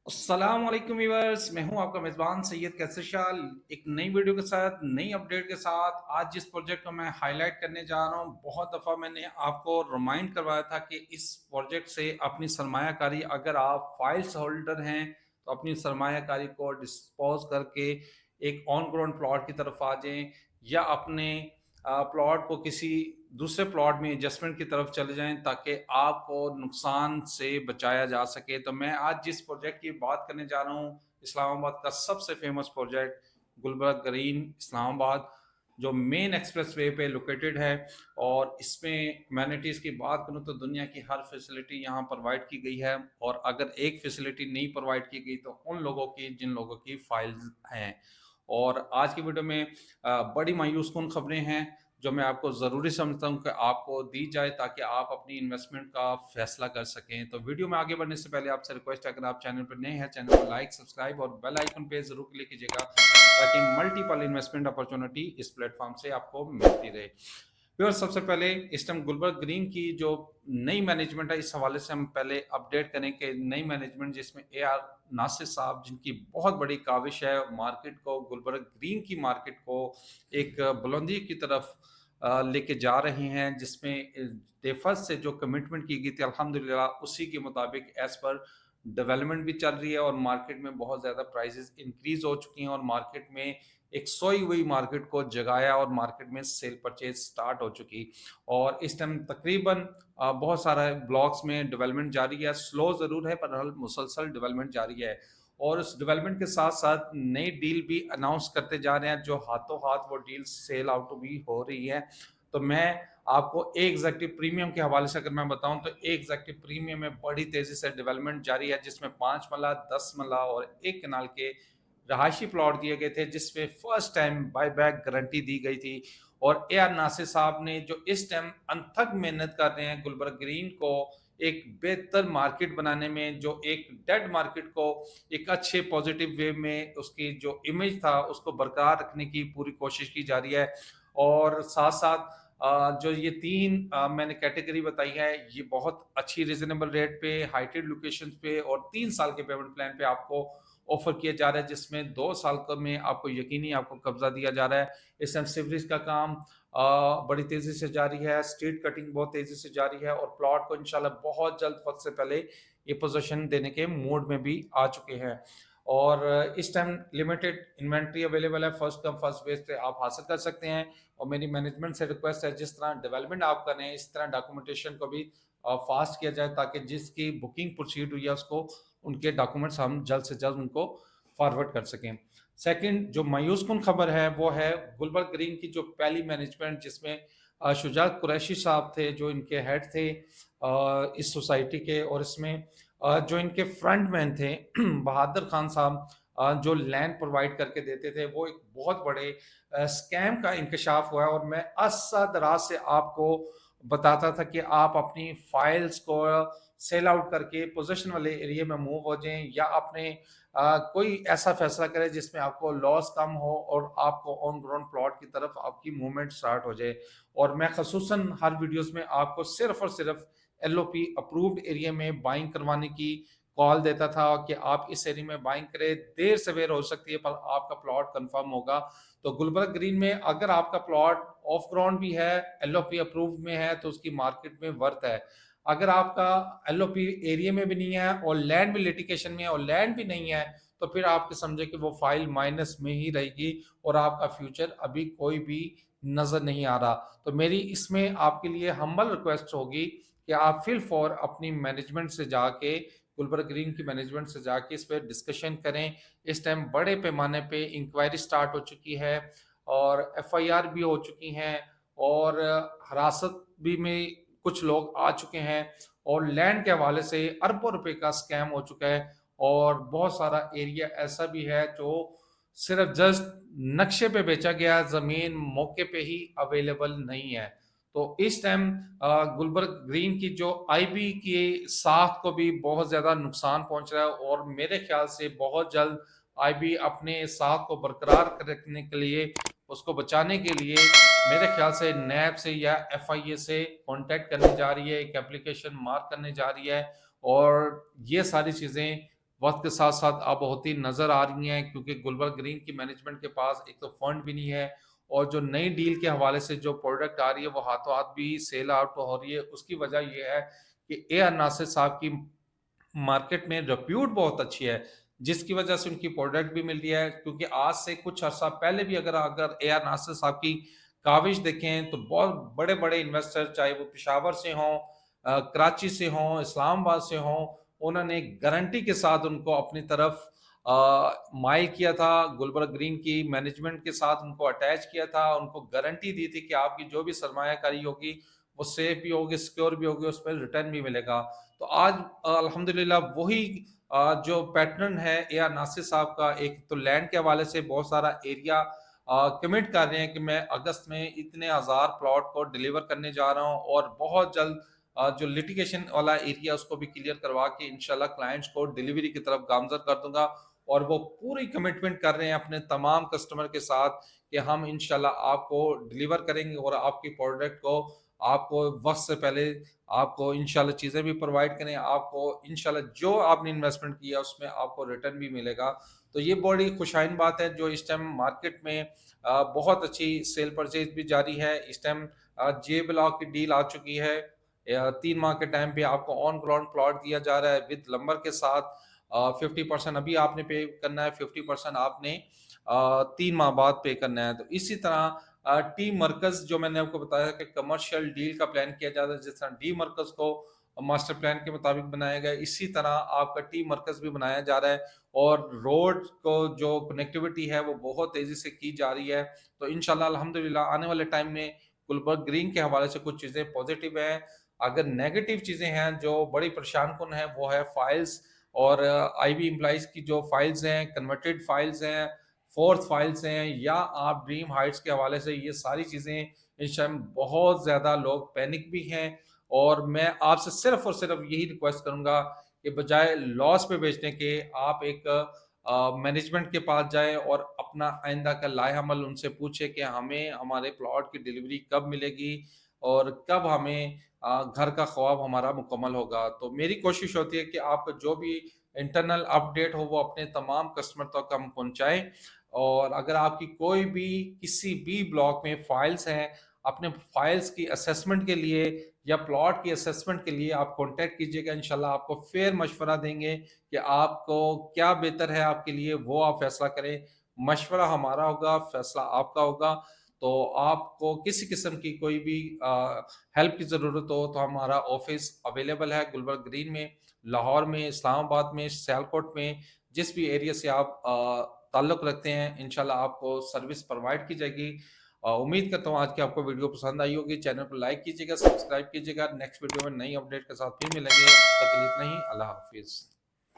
अस्सलाम वालेकुम व्यूअर्स, मैं हूं आपका मेज़बान सैयद कैसर शाह। एक नई वीडियो के साथ, नई अपडेट के साथ आज जिस प्रोजेक्ट को मैं हाईलाइट करने जा रहा हूं, बहुत दफ़ा मैंने आपको रिमाइंड करवाया था कि इस प्रोजेक्ट से अपनी सरमायाकारी, अगर आप फाइल्स होल्डर हैं तो अपनी सरमायाकारी को डिस्पोज करके एक ऑन ग्राउंड प्लॉट की तरफ आ जाएं, या अपने प्लॉट को किसी दूसरे प्लॉट में एडजस्टमेंट की तरफ चले जाएं ताकि आपको नुकसान से बचाया जा सके। तो मैं आज जिस प्रोजेक्ट की बात करने जा रहा हूँ, इस्लामाबाद का सबसे famous project Gulberg green Islamabad, जो मेन एक्सप्रेस वे पे लोकेटेड है। और इसमें एमेनिटीज़ की बात करूँ तो दुनिया की हर फैसिलिटी यहाँ प्रोवाइड की गई है, और अगर एक फैसिलिटी नहीं प्रोवाइड की गई तो उन लोगों की जिन लोगों की फाइल्स हैं। और आज की वीडियो में बड़ी मायूस कुन खबरें हैं जो मैं आपको ज़रूरी समझता हूँ कि आपको दी जाए ताकि आप अपनी इन्वेस्टमेंट का फैसला कर सकें। तो वीडियो में आगे बढ़ने से पहले आपसे रिक्वेस्ट है, अगर आप चैनल पर नए हैं, चैनल को लाइक, सब्सक्राइब और बेल आइकन पे ज़रूर क्लिक कीजिएगा ताकि मल्टीपल इन्वेस्टमेंट अपॉर्चुनिटी इस प्लेटफॉर्म से आपको मिलती रहे। फिर सबसे पहले इस टाइम गुलबर्ग ग्रीन की जो नई मैनेजमेंट है, इस हवाले से हम पहले अपडेट करें कि नई मैनेजमेंट जिसमें AR नासिर साहब, जिनकी बहुत बड़ी काविश है मार्केट को, गुलबर्ग ग्रीन की मार्केट को एक बुलंदी की तरफ लेके जा रहे हैं, जिसमें डे फर्स्ट से जो कमिटमेंट की गई थी अल्हम्दुलिल्लाह उसी के मुताबिक एज पर डेवलपमेंट भी चल रही है। और मार्केट में बहुत ज़्यादा प्राइसेस इंक्रीज हो चुकी हैं और मार्केट में एक सोई हुई मार्केट को जगाया और मार्केट में सेल परचेज स्टार्ट हो चुकी। और इस टाइम तकरीबन बहुत सारा ब्लॉक्स में डेवलपमेंट जारी है, स्लो ज़रूर है पर हल मुसलसल डेवलपमेंट जारी है। और उस डेवलपमेंट के साथ साथ नई डील भी अनाउंस करते जा रहे हैं, जो हाथों हाथ वो डील सेल आउट भी हो रही है। तो मैं आपको एक एग्जेक्टिव प्रीमियम के हवाले से अगर मैं बताऊं तो एक एग्जेक्टिव प्रीमियम में बड़ी तेजी से डेवलपमेंट जारी है, जिसमें 5 मरला, 10 मरला और 1 कनाल के रहायशी प्लॉट दिए गए थे, जिसपे first time buy back guarantee दी गई थी। और AR नासिर साहब ने जो इस टाइम अनथक मेहनत कर रहे हैं गुलबर्ग ग्रीन को एक बेहतर मार्केट बनाने में, जो एक डेड मार्केट को एक अच्छे पॉजिटिव वे में उसकी जो इमेज था उसको बरकरार रखने की पूरी कोशिश की जा रही है। और साथ साथ जो ये तीन मैंने कैटेगरी बताई है, ये बहुत अच्छी रिजनेबल रेट पे, हाइटेड लोकेशंस पे और 3 साल के पेमेंट प्लान पे आपको ऑफर किया जा रहा है, जिसमें 2 साल में आपको यकीनी आपको कब्जा दिया जा रहा है। इस टाइम सिवरेज का काम बड़ी तेजी से जारी है, स्ट्रीट कटिंग बहुत तेजी से जारी है और प्लॉट को इंशाल्लाह बहुत जल्द वक्त से पहले ये पोजीशन देने के मूड में भी आ चुके हैं। और इस टाइम लिमिटेड इन्वेंट्री अवेलेबल है, फर्स्ट कम फर्स्ट बेस पे आप हासिल कर सकते हैं। और मेरी मैनेजमेंट से रिक्वेस्ट है, जिस तरह डेवलपमेंट आप कर रहे हैं इस तरह डॉक्यूमेंटेशन को भी फास्ट किया जाए ताकि जिसकी बुकिंग प्रोसीड हुई है उसको उनके डॉक्यूमेंट्स हम जल्द से जल्द उनको फॉरवर्ड कर सकें। सेकंड जो मायूस कुन खबर है वो है गुलबर्ग ग्रीन की जो पहली मैनेजमेंट, जिसमें शुजात कुरैशी साहब थे जो इनके हेड थे इस सोसाइटी के। और इसमें जो इनके फ्रंट मैन थे बहादुर खान साहब, जो लैंड प्रोवाइड करके देते थे, वो एक बहुत बड़े स्कैम का इंकशाफ हुआ है। और मैं अरसा दराज से आपको बताता था कि आप अपनी फाइल्स को सेल आउट करके पोजीशन वाले एरिया में मूव हो जाएं, या अपने कोई ऐसा फैसला करें जिसमें आपको लॉस कम हो और आपको ऑन ग्राउंड प्लॉट की तरफ आपकी मूवमेंट स्टार्ट हो जाए। और मैं खसूसन हर वीडियोस में आपको सिर्फ और सिर्फ LOP अप्रूव्ड एरिया में बाइंग करवाने की कॉल देता था कि आप इस एरिया में बाइंग करें, देर सवेर हो सकती है पर आपका प्लॉट कंफर्म होगा। तो गुलबर्ग ग्रीन में अगर आपका प्लॉट ऑफ ग्राउंड भी है, LOP अप्रूव्ड में है, तो उसकी मार्केट में वर्थ है। अगर आपका LOP एरिया में भी नहीं है और लैंड भी लिटिगेशन में है और लैंड भी नहीं है, तो फिर आपके समझे कि वो फाइल माइनस में ही रहेगी और आपका फ्यूचर अभी कोई भी नजर नहीं आ रहा। तो मेरी इसमें आपके लिए हम्बल रिक्वेस्ट होगी कि आप फिल फॉर अपनी मैनेजमेंट से जाके, गुलबर्ग ग्रीन की मैनेजमेंट से जाके इस पर डिस्कशन करें। इस टाइम बड़े पैमाने पे इंक्वायरी स्टार्ट हो चुकी है और FIR भी हो चुकी हैं और हिरासत भी में कुछ लोग आ चुके हैं और लैंड के हवाले से अरबों रुपए का स्कैम हो चुका है। और बहुत सारा एरिया ऐसा भी है जो सिर्फ जस्ट नक्शे पे बेचा गया, जमीन मौके पे ही अवेलेबल नहीं है। तो इस टाइम गुलबर्ग ग्रीन की जो IB की साख को भी बहुत ज्यादा नुकसान पहुंच रहा है और मेरे ख्याल से बहुत जल्द IB अपने साख को बरकरार रखने के लिए, उसको बचाने के लिए मेरे ख्याल से नैब से या FIA से कांटेक्ट करने जा रही है, एक एप्लीकेशन मार्क करने जा रही है। और ये सारी चीजें वक्त के साथ साथ अब होती नजर आ रही हैं, क्योंकि गुलबर्ग ग्रीन की मैनेजमेंट के पास एक तो फंड भी नहीं है, और जो नई डील के हवाले से जो प्रोडक्ट आ रही है वो हाथों हाथ भी सेल आउट हो रही है। उसकी वजह यह है कि ए आर नासिर साहब की मार्केट में रिप्यूट बहुत अच्छी है, जिसकी वजह से उनकी प्रोडक्ट भी मिल रही है। क्योंकि आज से कुछ अर्सा पहले भी अगर अगर ए आर नासिर साहब की काविश देखें तो बहुत बड़े बड़े इन्वेस्टर, चाहे वो पिशावर से हों, कराची से हों, इस्लामाबाद से हों, उन्होंने गारंटी के साथ उनको अपनी तरफ माइल किया था। गुलबर्ग ग्रीन की मैनेजमेंट के साथ उनको अटैच किया था, उनको गारंटी दी थी कि आपकी जो भी सरमायाकारी होगी वो सेफ भी होगी, सिक्योर भी होगी, उस पर रिटर्न भी मिलेगा। तो आज अल्हम्दुलिल्लाह वही जो पैटर्न है ए आर नासिर साहब का, एक तो लैंड के हवाले से बहुत सारा एरिया कमिट कर रहे हैं कि मैं अगस्त में इतने हज़ार प्लॉट को डिलीवर करने जा रहा हूँ, और बहुत जल्द जो लिटिगेशन वाला एरिया उसको भी क्लियर करवा के इंशाल्लाह क्लाइंट्स को डिलीवरी की तरफ गामजन कर दूंगा। और वो पूरी कमिटमेंट कर रहे हैं अपने तमाम कस्टमर के साथ कि हम इंशाल्लाह आपको डिलीवर करेंगे, और आपकी प्रोडक्ट को आपको वक्त से पहले आपको इंशाल्लाह चीज़ें भी प्रोवाइड करें, आपको इंशाल्लाह जो आपने इन्वेस्टमेंट किया उसमें आपको रिटर्न भी मिलेगा। तो ये बड़ी खुशाइन बात है जो इस टाइम मार्केट में बहुत अच्छी सेल परचेज भी जारी है। इस टाइम जे ब्लॉक की डील आ चुकी है, 3 माह के टाइम पे आपको ऑन ग्राउंड प्लॉट दिया जा रहा है विद लंबर के साथ। 50% अभी आपने पे करना है, 50% आपने 3 माह बाद पे करना है। तो इसी तरह टी मरकज जो मैंने आपको बताया कि कमर्शियल डील का प्लान किया जाता है, जिस तरह डी मरकज को मास्टर प्लान के मुताबिक बनाया गया, इसी तरह आपका टी मरकज भी बनाया जा रहा है। और रोड को जो कनेक्टिविटी है वो बहुत तेजी से की जा रही है। तो इंशाल्लाह अल्हम्दुलिल्लाह आने वाले टाइम में गुलबर्ग ग्रीन के हवाले से कुछ चीज़ें पॉजिटिव हैं। अगर नेगेटिव चीज़ें हैं जो बड़ी परेशान कुन है, वो है फाइल्स, और आईबी एम्प्लॉइज की जो फाइल्स हैं, कन्वर्टेड फाइल्स हैं, फोर्थ फाइल्स हैं, या आप ड्रीम हाइट्स के हवाले से, ये सारी चीज़ें इस टाइम बहुत ज़्यादा लोग पैनिक भी हैं। और मैं आपसे सिर्फ और सिर्फ यही रिक्वेस्ट करूंगा कि बजाय लॉस पे बेचने के आप एक मैनेजमेंट के पास जाएं और अपना आइंदा का लाएहमल उनसे पूछे कि हमें हमारे प्लॉट की डिलीवरी कब मिलेगी, और कब हमें घर का ख्वाब हमारा मुकम्मल होगा। तो मेरी कोशिश होती है कि आपको जो भी इंटरनल अपडेट हो वो अपने तमाम कस्टमर तक हम पहुंचाएं। और अगर आपकी कोई भी किसी भी ब्लॉक में फाइल्स हैं, अपने फाइल्स की असेसमेंट के लिए या प्लॉट की असेसमेंट के लिए आप कांटेक्ट कीजिएगा। इंशाल्लाह आपको फेयर मशवरा देंगे कि आपको क्या बेहतर है आपके लिए, वो आप फैसला करें। मशवरा हमारा होगा, फैसला आपका होगा। तो आपको किसी किस्म की कोई भी हेल्प की ज़रूरत हो तो हमारा ऑफिस अवेलेबल है गुलबर्ग ग्रीन में, लाहौर में, इस्लामाबाद में, सियालकोट में, जिस भी एरिया से आप ताल्लुक़ रखते हैं, इंशाल्लाह आपको सर्विस प्रोवाइड की जाएगी। उम्मीद करता हूँ आज की आपको वीडियो पसंद आई होगी। चैनल को लाइक कीजिएगा, सब्सक्राइब कीजिएगा। नेक्स्ट वीडियो में नई अपडेट के साथ फिर मिलेंगे। तब तक के लिए इतना ही। अल्लाह हाफिज़।